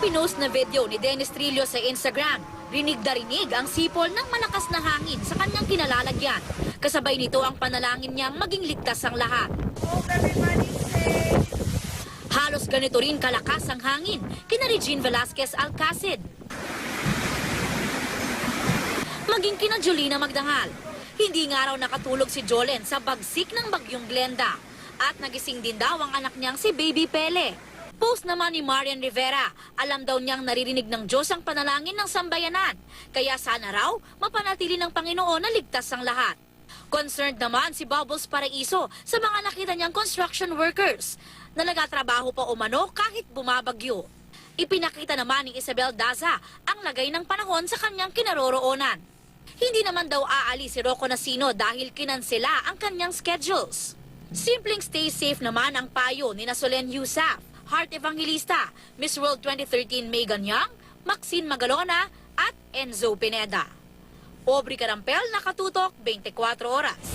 pinost na video ni Dennis Trillo sa Instagram, rinig na rinig ang sipol ng malakas na hangin sa kanyang kinalalagyan. Kasabay nito ang panalangin niyang maging ligtas ang lahat. Halos ganito rin kalakas ang hangin kina Regine Velasquez Alcacid. Maging kina Jolina Magdangal. Hindi nga raw nakatulog si Jolen sa bagsik ng bagyong Glenda. At nagising din daw ang anak niyang si Baby Pele. Post naman ni Marian Rivera, alam daw niyang naririnig ng Diyos ang panalangin ng sambayanan. Kaya sana raw mapanatili ng Panginoon na ligtas ang lahat. Concerned naman si Bubbles Paraiso sa mga nakita niyang construction workers na nagatrabaho pa umano kahit bumabagyo. Ipinakita naman ni Isabel Daza ang lagay ng panahon sa kanyang kinaroroonan. Hindi naman daw aalis si Rocco Nacino dahil kinansela ang kanyang schedules. Simpleng stay safe naman ang payo ni Solen Yusaf, Heart Evangelista, Miss World 2013 Megan Young, Maxine Magalona at Enzo Pineda. Aubrey Carampel, Nakatutok, 24 Oras.